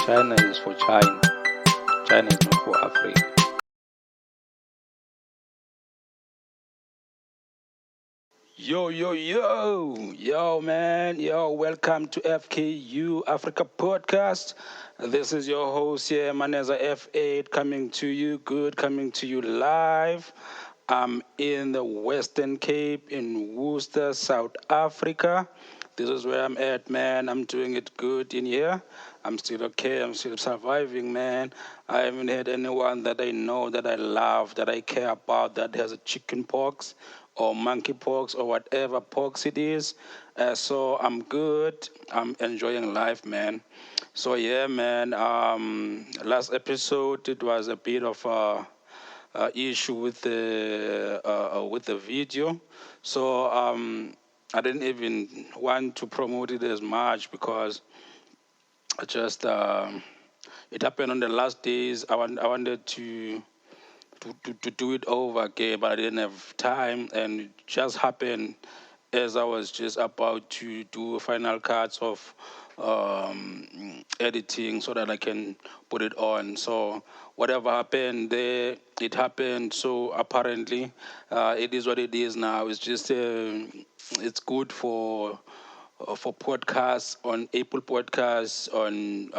China is for China. China is not for Africa. Yo, man, welcome to FKU Africa Podcast. This is your host here, Maneza F8, coming to you live. I'm in the Western Cape in Worcester, South Africa. This is where I'm at, man. I'm doing it good in here. I'm still okay. I'm still surviving, man. I haven't had anyone that I know, that I love, that I care about, that has a chicken pox or monkeypox or whatever pox it is. So I'm good. I'm enjoying life, man. So yeah, man. Last episode it was a bit of a issue with the video. So I didn't even want to promote it as much because I just it happened on the last days. I wanted to do it over again, but I didn't have time, and it just happened as I was just about to do final cuts of editing so that I can put it on. So whatever happened there, it happened. So apparently, it is what it is now. It's just it's good for podcasts on Apple Podcasts, on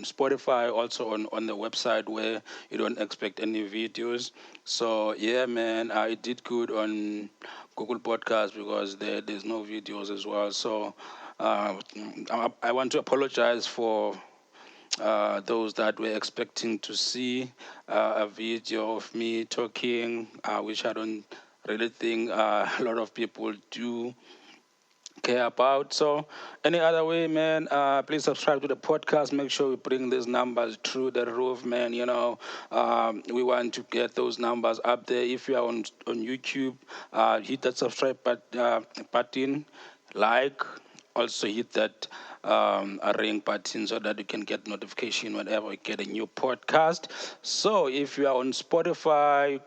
Spotify, also on the website where you don't expect any videos. So yeah, man, I did good on Google Podcasts because there's no videos as well. So I want to apologize for those that were expecting to see a video of me talking, which I don't really think a lot of people do care about. So, any other way, man, please subscribe to the podcast. Make sure we bring these numbers through the roof, man. We want to get those numbers up there. If you are on YouTube, hit that subscribe button, like, also hit that a ring button so that you can get notification whenever we get a new podcast. So if you are on Spotify,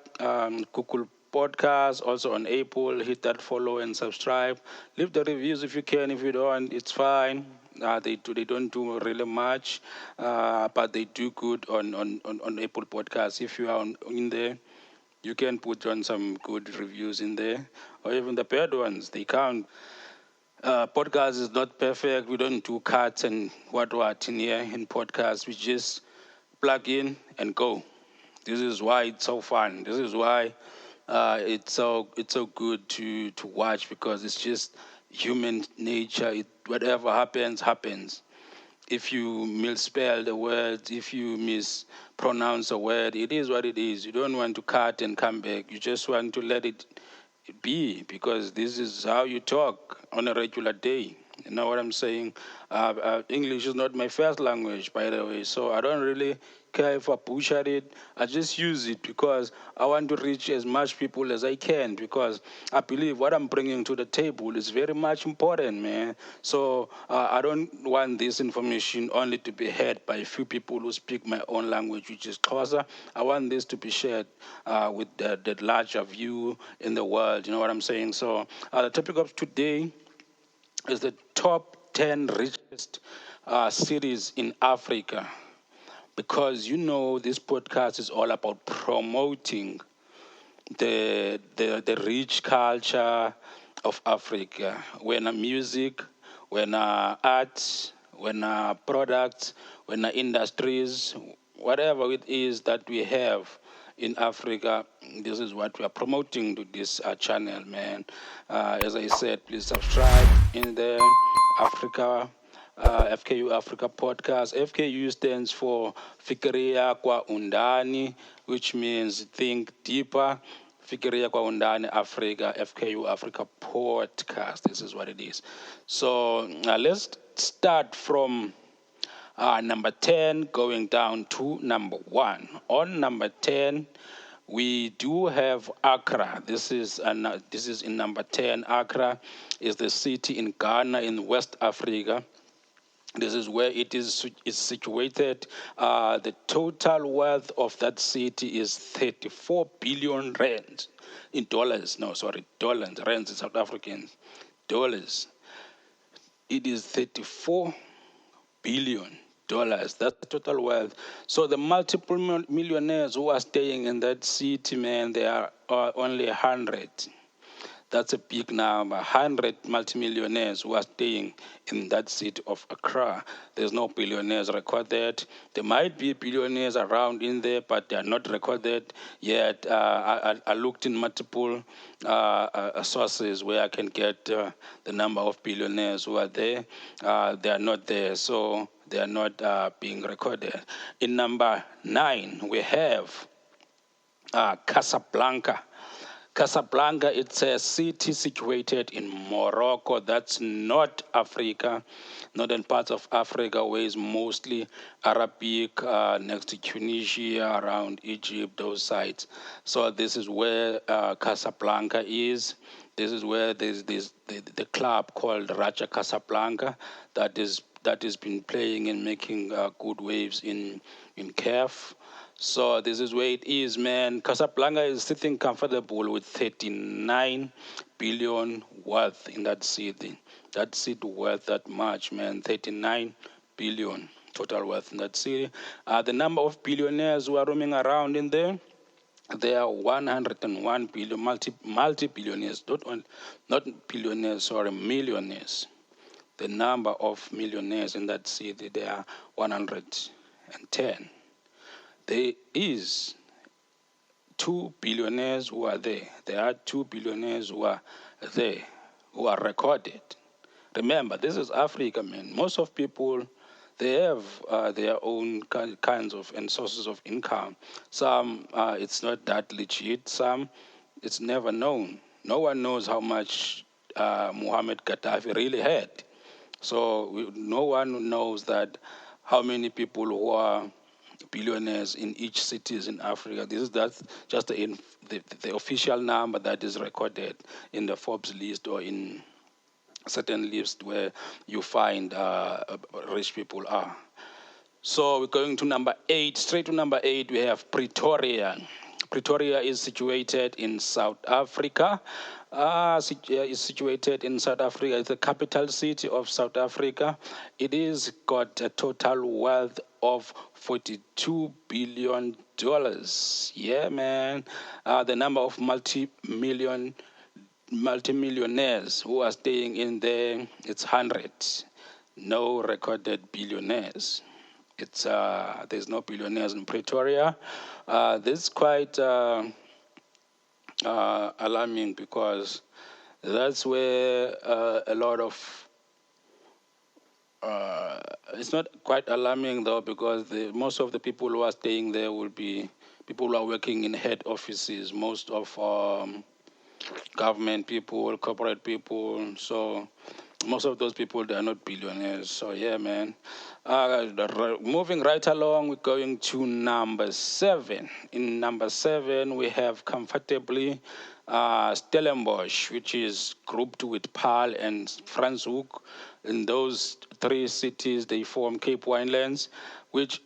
Google Podcast, also on Apple, hit that follow and subscribe. Leave the reviews if you can. If you don't, it's fine. They don't do really much, but they do good on Apple Podcasts. If you are in there, you can put on some good reviews in there, or even the bad ones. They count. Podcast is not perfect. We don't do cuts and what in here in podcast. We just plug in and go. This is why it's so fun. This is why it's so good to watch, because it's just human nature. Whatever happens. If you misspell the word, if you mispronounce a word, it is what it is. You don't want to cut and come back. You just want to let it be, because this is how you talk on a regular day. You know what I'm saying? English is not my first language, by the way, so I don't really care if I butcher it. I just use it because I want to reach as much people as I can, because I believe what I'm bringing to the table is very much important, man. So I don't want this information only to be heard by a few people who speak my own language, which is Xhosa. I want this to be shared with the larger view in the world. You know what I'm saying? So the topic of today is the top 10 richest cities in Africa, because this podcast is all about promoting the rich culture of Africa. When music, when arts, when products, when industries, whatever it is that we have in Africa, this is what we are promoting to this channel, man. As I said, please subscribe in the Africa FKU Africa Podcast. FKU stands for Fikiria kwa Undani, which means think deeper. Fikiria kwa Undani Africa, FKU Africa Podcast. This is what it is. So let's start from number 10 going down to number 1. On number 10, we do have Accra. This is in number 10. Accra is the city in Ghana in West Africa. This is where it is situated. The total wealth of that city is 34 billion rand in dollars. No, sorry, dollars. Rands in South African dollars. It is 34 billion dollars. That's total wealth. So the multiple millionaires who are staying in that city, man, they are only 100. That's a big number. 100 multimillionaires who are staying in that city of Accra. There's no billionaires recorded. There might be billionaires around in there, but they are not recorded yet. I looked in multiple sources where I can get the number of billionaires who are there. They are not there, so they are not being recorded. In number 9, we have Casablanca. Casablanca, it's a city situated in Morocco. That's not Africa, northern parts of Africa, where it's mostly Arabic, next to Tunisia, around Egypt, those sites. So this is where Casablanca is. This is where there's the club called Raja Casablanca that has been playing and making good waves in CAF. So this is where it is, man. Casablanca is sitting comfortable with 39 billion worth in that city. That city worth that much, man. 39 billion total worth in that city. The number of billionaires who are roaming around in there, there are 101 billion, multi-billionaires, not billionaires, sorry, millionaires. The number of millionaires in that city, there are 110. There is 2 billionaires who are there. There are 2 billionaires who are there, who are recorded. Remember, this is Africa, man. Most of people, they have their own kinds of and sources of income. Some, it's not that legit. Some, it's never known. No one knows how much Muhammad Gaddafi really had. So no one knows that how many people who are billionaires in each cities in Africa. That's just the official number that is recorded in the Forbes list or in certain lists where you find rich people are. So we're going to number 8. Straight to number 8, we have Pretoria. Pretoria is situated in South Africa. Is situated in South Africa. It's the capital city of South Africa. It is got a total wealth of $42 billion. Yeah, man. The number of multimillionaires who are staying in there, it's 100. No recorded billionaires. It's there's no billionaires in Pretoria. This is quite alarming because that's where a lot of it's not quite alarming though, because most of the people who are staying there will be people who are working in head offices, most of government people, corporate people. So most of those people, they are not billionaires. So yeah, man. Moving right along, we're going to number 7. In number 7, we have comfortably Stellenbosch, which is grouped with Paarl and Franschhoek. In those 3 cities, they form Cape Winelands, which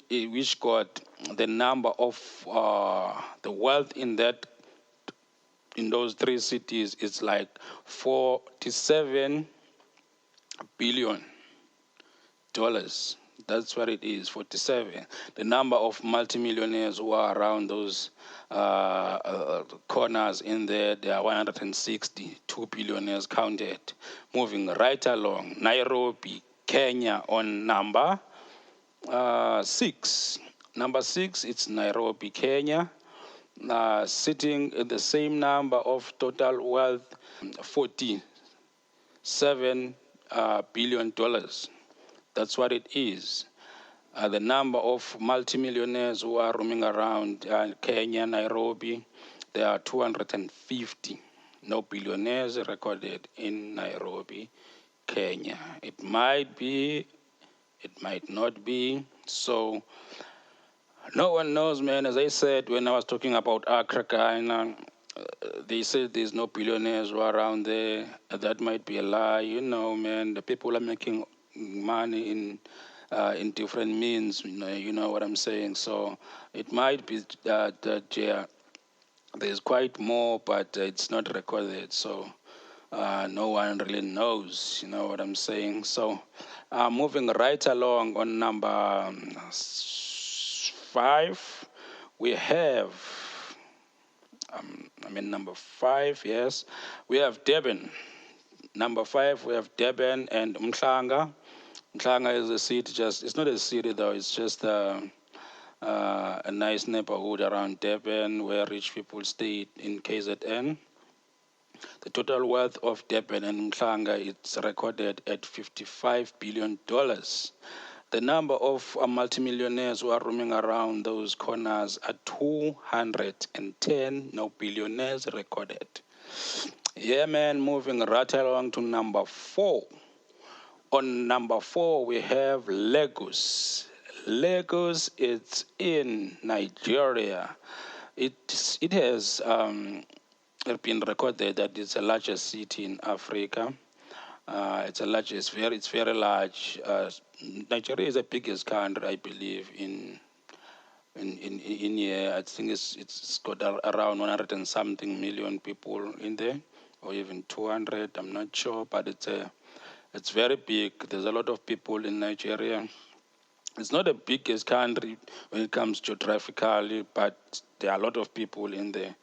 got the number of the wealth in those 3 cities is like $47 billion. That's what it is, 47. The number of multimillionaires who are around those corners in there, there are 160, 2 billionaires counted. Moving right along, Nairobi, Kenya on number 6. Number 6, it's Nairobi, Kenya. Sitting at the same number of total wealth, $47 billion. That's what it is. The number of multimillionaires who are roaming around Kenya, Nairobi, there are 250. No billionaires recorded in Nairobi, Kenya. It might be, it might not be. So no one knows, man. As I said when I was talking about Accra Ghana, they said there's no billionaires who are around there. That might be a lie. You know, man, the people are making money in different means. You know what I'm saying. So it might be that there's quite more, but it's not recorded. So no one really knows, you know what I'm saying? So moving right along on number 5, we have, number 5, yes, we have Durban. Number 5, we have Durban and Mhlanga. Mhlanga is a city, it's not a city though, it's just a nice neighborhood around Durban where rich people stay in KZN. The total wealth of Durban and Mhlanga is recorded at $55 billion. The number of multimillionaires who are roaming around those corners are 210, no billionaires recorded. Yeah, man, moving right along to number 4. On number 4, we have Lagos. Lagos is in Nigeria. It has been recorded that it's the largest city in Africa. It's very large. Nigeria is the biggest country, I believe, in here. I think it's got around 100 and something million people in there, or even 200. I'm not sure, but it's very big. There's a lot of people in Nigeria. It's not the biggest country when it comes geographically, but there are a lot of people in there.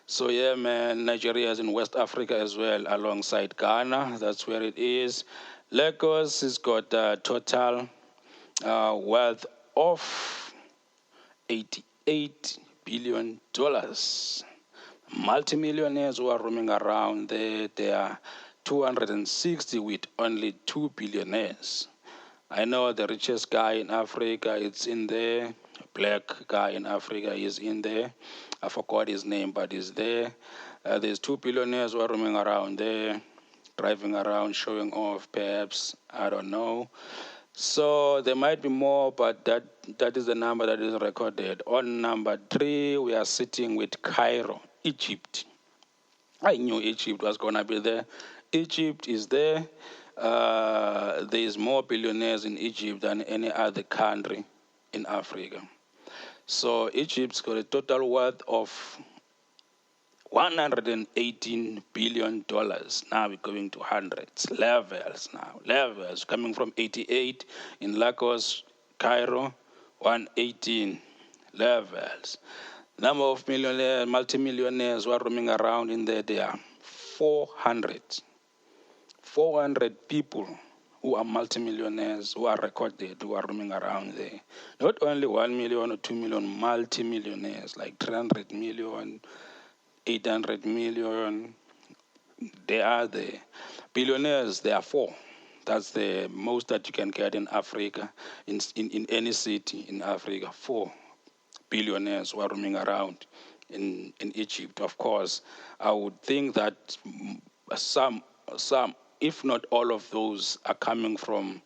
So yeah, man, Nigeria is in West Africa as well, alongside Ghana. That's where it is. Lagos has got a total wealth of $88 billion. Multimillionaires who are roaming around there, they are 260 with only 2 billionaires. I know the richest guy in Africa is in there. Black guy in Africa is in there. I forgot his name, but he's there. There's 2 billionaires who are roaming around there, driving around, showing off, perhaps. I don't know. So there might be more, but that is the number that is recorded. On number 3, we are sitting with Cairo, Egypt. I knew Egypt was going to be there. Egypt is there. There is more billionaires in Egypt than any other country in Africa. So Egypt's got a total wealth of $118 billion. Now we're going to hundreds, levels now, levels coming from 88 in Lagos, Cairo, 118 levels. Number of millionaires, multimillionaires who are roaming around in there, they are 400. 400 people who are multimillionaires, who are recorded, who are roaming around there. Not only 1 million or 2 million, multimillionaires, like 300 million, 800 million. They are the billionaires, there are 4. That's the most that you can get in Africa, in any city in Africa. 4 billionaires who are roaming around in Egypt. Of course, I would think that some, if not all of those, are coming from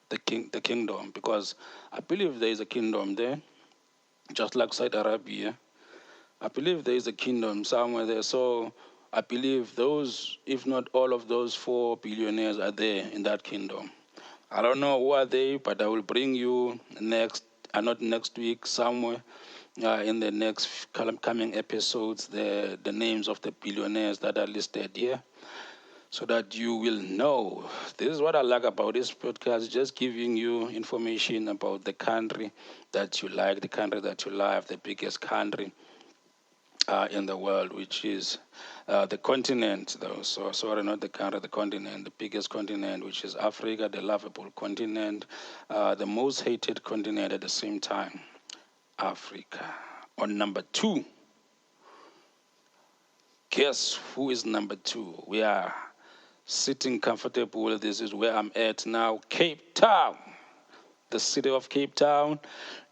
the kingdom, because I believe there is a kingdom there, just like Saudi Arabia. I believe there is a kingdom somewhere there. So I believe those, if not all of those 4 billionaires are there in that kingdom. I don't know who are they, but I will bring you not next week, somewhere in the next coming episodes, the names of the billionaires that are listed here, so that you will know. This is what I like about this podcast, just giving you information about the country that you like, the country that you love, the biggest country in the world, which is the continent, though. So sorry, not the country, the continent, the biggest continent, which is Africa, the lovable continent, the most hated continent at the same time, Africa. On number 2, guess who is number 2? We are sitting comfortable. This is where I'm at now, Cape Town. The city of Cape Town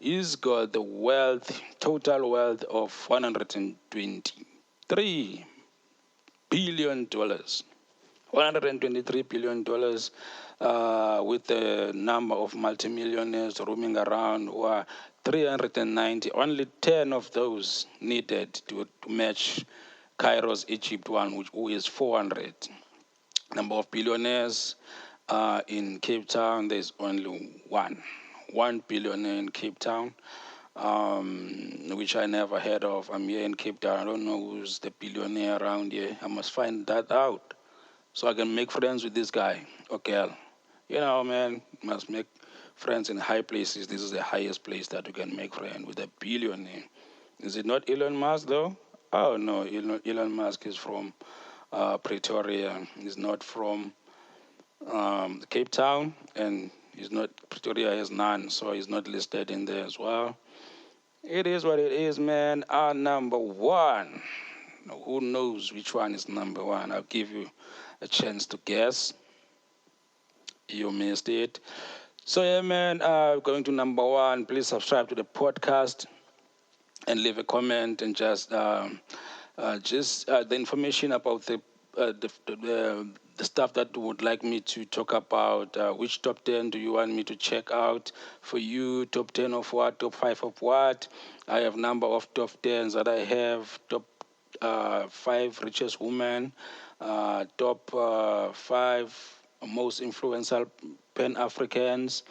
is got the total wealth of $123 billion. $123 billion, with the number of multimillionaires roaming around, who are 390. Only 10 of those needed to match Cairo's Egypt one, who is 400. Number of billionaires in Cape Town, there's only one billionaire in Cape Town. which I never heard of. I'm here in Cape Town. I don't know who's the billionaire around here. I must find that out so I can make friends with this guy or girl. You know, man, must make friends in high places. This is the highest place that you can make friends with a billionaire. Is it not Elon Musk, though? Oh, no, Elon Musk is from Pretoria. He's not from Cape Town, and he's not, Pretoria has none, so he's not listed in there as well. It is what it is, man. Our number one. Who knows which one is number one? I'll give you a chance to guess. You missed it. So, yeah, man, going to number one. Please subscribe to the podcast and leave a comment and just the information about the stuff that you would like me to talk about. Which top 10 do you want me to check out for you? Top 10 of what? Top 5 of what? I have number of top 10s that I have. Top 5 richest women. Top 5 most influential Pan-Africans.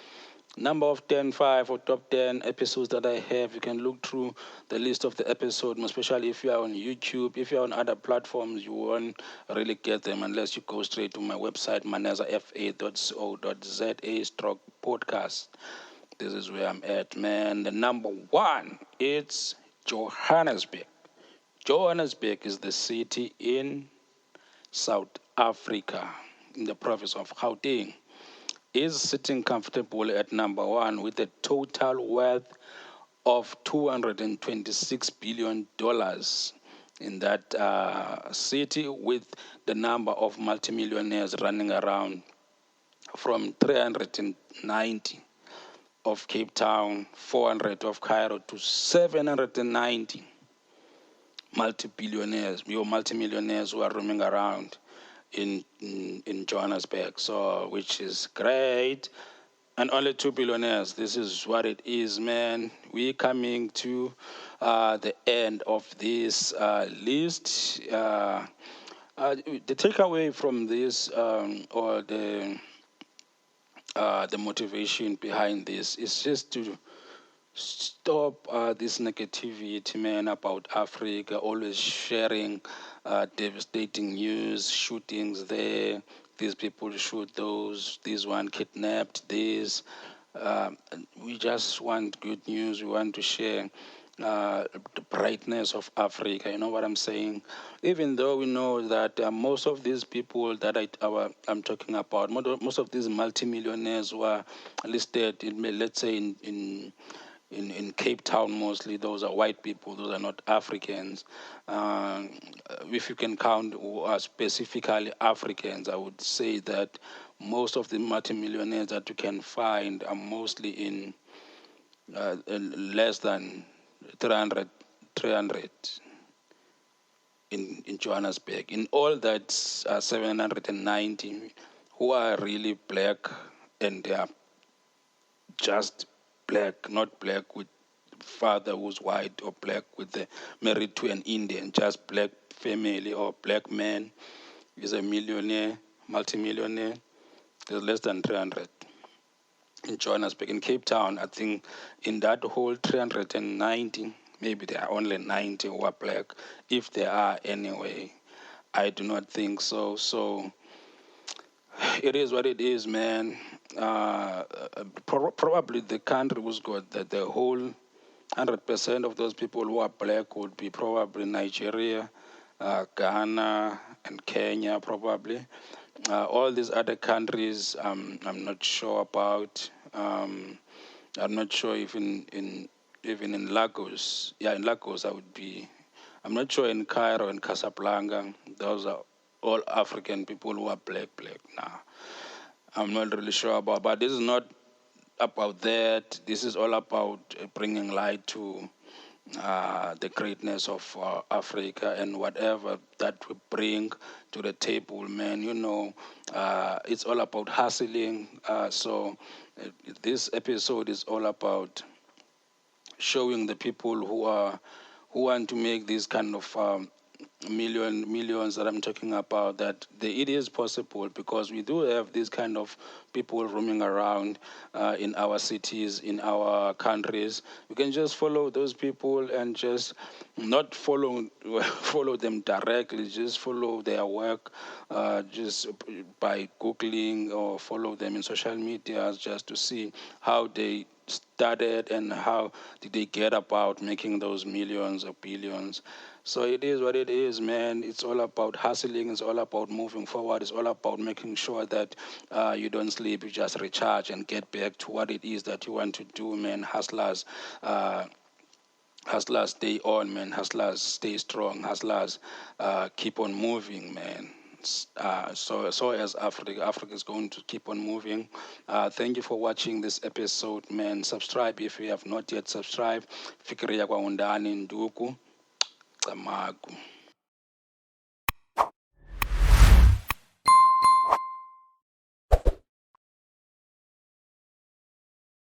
Number of 10, 5 or top 10 episodes that I have. You can look through the list of the episodes, especially if you are on YouTube. If you are on other platforms, you won't really get them unless you go straight to my website, manezafa.co.za/podcast. This is where I'm at, man. The number one, it's Johannesburg. Johannesburg is the city in South Africa, in the province of Gauteng. Is sitting comfortably at number one with a total wealth of $226 billion in that city, with the number of multimillionaires running around from 390 of Cape Town, 400 of Cairo to 790 multi-billionaires, multimillionaires who are roaming around in Johannesburg, so which is great. And only 2 billionaires. This is what it is, man. We're coming to the end of this list. The takeaway from this, or the motivation behind this, is just to stop this negativity, man, about Africa, always sharing devastating news, shootings there. These people shoot those, this one kidnapped this. We just want good news. We want to share the brightness of Africa. You know what I'm saying? Even though we know that most of these people that I'm talking about, most of these multimillionaires who are listed, let's say in Cape Town mostly, those are white people, those are not Africans. If you can count who are specifically Africans, I would say that most of the multimillionaires that you can find are mostly in less than 300 in Johannesburg. In all that 790 who are really black, and they are just black, not black with father who's white, or black with the married to an Indian, just black family or black man is a millionaire, multimillionaire. There's less than 300 in Johannesburg. In Cape Town, I think in that whole 390, maybe there are only 90 who are black, if there are anyway. I do not think so. So it is what it is, man. Probably the country was good that the whole 100% of those people who are black would be probably Nigeria, Ghana, and Kenya, probably. All these other countries, I'm not sure about. I'm not sure if even in Lagos. Yeah, in Lagos I would be. I'm not sure in Cairo and Casablanca. Those are all African people who are black. Nah, I'm not really sure about. But this is not about that. This is all about bringing light to the greatness of Africa and whatever that we bring to the table, man. You know, it's all about hustling. So this episode is all about showing the people who want to make these kind of millions that I'm talking about, that it is possible, because we do have these kind of people roaming around in our cities, in our countries. You can just follow those people and just not follow follow them directly, just follow their work, just by Googling, or follow them in social media, just to see how they started and how did they get about making those millions or billions. So it is what it is, man. It's all about hustling. It's all about moving forward. It's all about making sure that you don't sleep. You just recharge and get back to what it is that you want to do, man. Hustlers stay on, man. Hustlers stay strong. Hustlers keep on moving, man. So as Africa is going to keep on moving. Thank you for watching this episode, man. Subscribe if you have not yet subscribed. Fikiria kwa undani ndugu. Tsamaku.